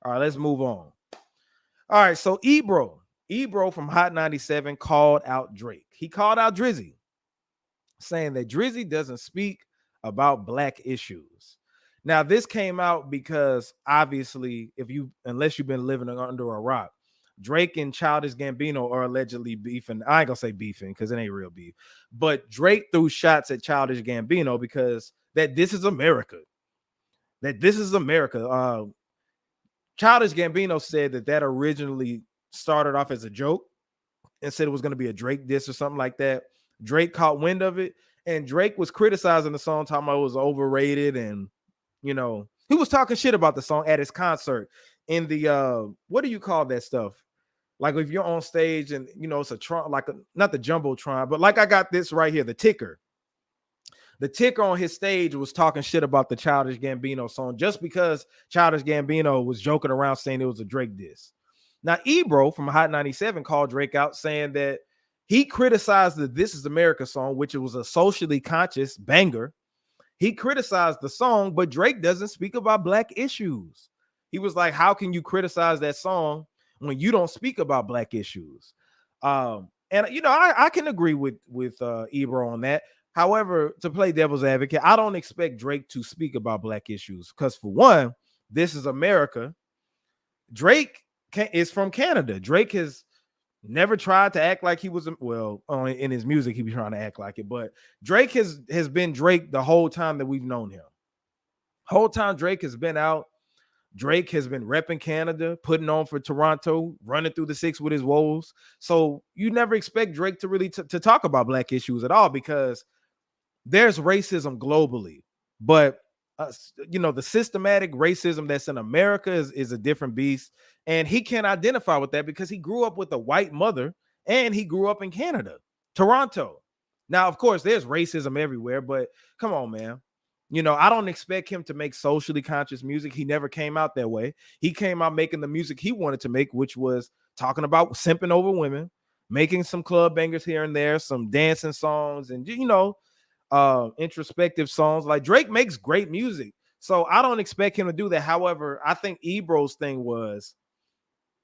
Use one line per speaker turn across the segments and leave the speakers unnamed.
All right, let's move on. All right, so Ebro from Hot 97 called out Drake. He called out Drizzy, saying that Drizzy doesn't speak about black issues. Now, this came out because obviously, unless you've been living under a rock, Drake and Childish Gambino are allegedly beefing. I ain't gonna say beefing because it ain't real beef, but Drake threw shots at Childish Gambino because that this is America. That this is America. Childish Gambino said that originally started off as a joke and said it was going to be a Drake diss or something like that. Drake caught wind of it, and Drake was criticizing the song, talking about it was overrated, and he was talking shit about the song at his concert in the what do you call that stuff? Like if you're on stage and it's a Tron, like not the Jumbotron, but like I got this right here, the ticker. The ticker on his stage was talking shit about the Childish Gambino song just because Childish Gambino was joking around saying it was a Drake diss. Now, Ebro from Hot 97 called Drake out saying that he criticized the This Is America song, which was a socially conscious banger. He criticized the song, but Drake doesn't speak about black issues. He was like, how can you criticize that song when you don't speak about black issues? And I can agree with Ebro on that. However, to play devil's advocate, I don't expect Drake to speak about black issues because, for one, This Is America. Drake is from Canada. Drake has never tried to act like he was, only in his music he be trying to act like it, but Drake has been Drake the whole time that we've known him. Whole time Drake has been out. Drake has been repping Canada, putting on for Toronto, running through the six with his woes. So you never expect Drake to really to talk about black issues at all because there's racism globally, but the systematic racism that's in America is a different beast, and he can't identify with that because he grew up with a white mother and he grew up in Canada, Toronto. Now, of course, there's racism everywhere, but come on, man. I don't expect him to make socially conscious music. He never came out that way. He came out making the music he wanted to make, which was talking about simping over women, making some club bangers here and there, some dancing songs, and introspective songs. Like Drake makes great music, so I don't expect him to do that. However, I think Ebro's thing was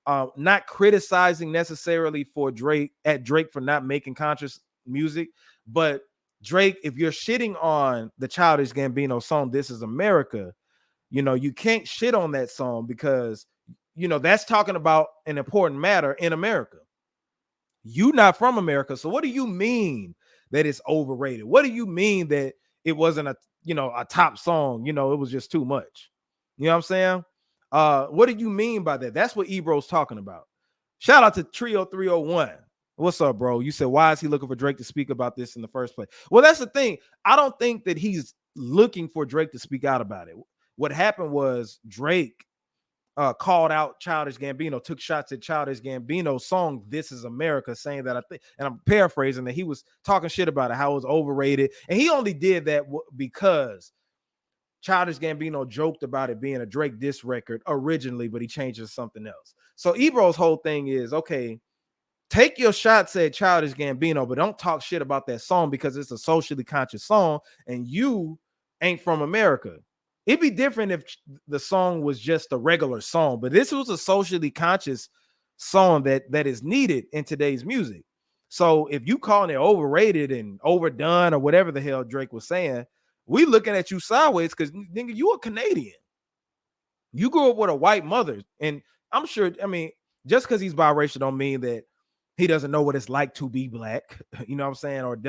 not criticizing necessarily for Drake for not making conscious music, but Drake, if you're shitting on the Childish Gambino song This Is America, you can't shit on that song because that's talking about an important matter in America. You not from America, so what do you mean that it's overrated? What do you mean that it wasn't a top song? It was just too much. You know what I'm saying? What do you mean by that? That's what Ebro's talking about. Shout out to Trio 301. What's up, bro? You said, why is he looking for Drake to speak about this in the first place? Well, that's the thing. I don't think that he's looking for Drake to speak out about it. What happened was Drake called out Childish Gambino, took shots at Childish Gambino's song "This Is America," saying that and I'm paraphrasing, that he was talking shit about it, how it was overrated, and he only did that because Childish Gambino joked about it being a Drake diss record originally, but he changed it to something else. So Ebro's whole thing is, okay, take your shots at Childish Gambino, but don't talk shit about that song because it's a socially conscious song and you ain't from America. It'd be different if the song was just a regular song, but this was a socially conscious song that is needed in today's music. So if you calling it overrated and overdone or whatever the hell Drake was saying, we looking at you sideways because, nigga, you a Canadian. You grew up with a white mother, and I'm sure, just because he's biracial don't mean that he doesn't know what it's like to be black, you know what I'm saying? Or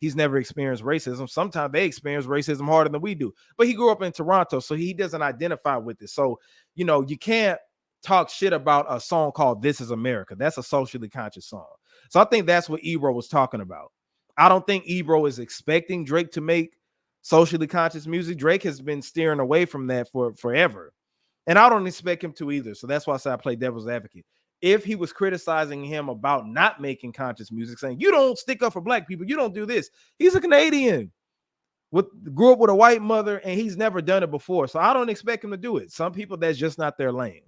he's never experienced racism. Sometimes they experience racism harder than we do. But he grew up in Toronto, so he doesn't identify with it. So, you can't talk shit about a song called This Is America. That's a socially conscious song. So I think that's what Ebro was talking about. I don't think Ebro is expecting Drake to make socially conscious music. Drake has been steering away from that for forever. And I don't expect him to either. So that's why I say I play devil's advocate. If he was criticizing him about not making conscious music, saying, you don't stick up for black people, you don't do this. He's a Canadian, grew up with a white mother, and he's never done it before. So I don't expect him to do it. Some people, that's just not their lane.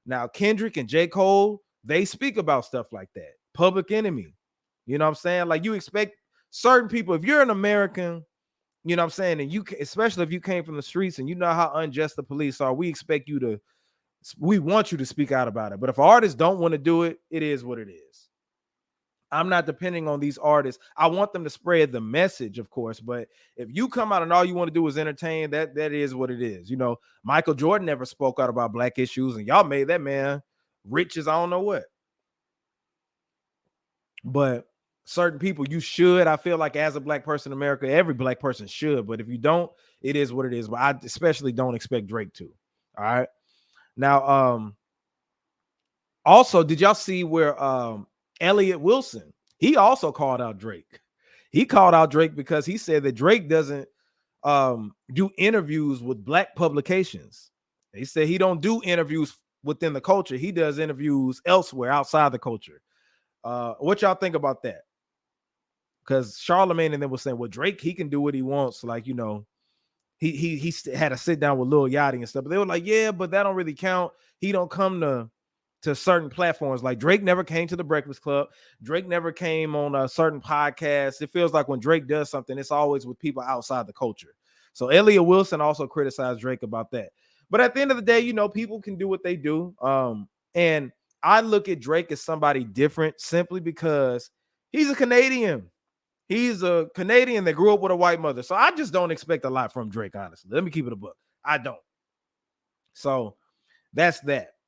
Now, Kendrick and J. Cole, they speak about stuff like that. Public Enemy. You know what I'm saying? Like, you expect certain people, if you're an American, you know what I'm saying, and especially if you came from the streets and you know how unjust the police are, we expect you to We want you to speak out about it. But if artists don't want to do it, it is what it is. I'm not depending on these artists. I want them to spread the message, of course. But if you come out and all you want to do is entertain, that is what it is. You know, Michael Jordan never spoke out about black issues, and y'all made that man rich as I don't know what. But certain people, you should. I feel like as a black person in America, every black person should. But if you don't, it is what it is. But I especially don't expect Drake to. All right. Now, also, did y'all see where Elliot Wilson, he also called out Drake. He called out Drake because he said that Drake doesn't do interviews with black publications. He said he don't do interviews within the culture. He does interviews elsewhere outside the culture. What y'all think about that? Because Charlemagne and them was saying, well, Drake, he can do what he wants. Like, you know, he had to sit down with Lil Yachty and stuff. But they were like, yeah, but that don't really count. He don't come to certain platforms. Like Drake never came to the Breakfast Club. Drake never came on a certain podcast. It feels like when Drake does something, it's always with people outside the culture. So Elliot Wilson also criticized Drake about that. But at the end of the day, you know, people can do what they do. And I look at Drake as somebody different simply because he's a Canadian. He's a Canadian that grew up with a white mother. So I just don't expect a lot from Drake, honestly. Let me keep it a book. I don't. So that's that.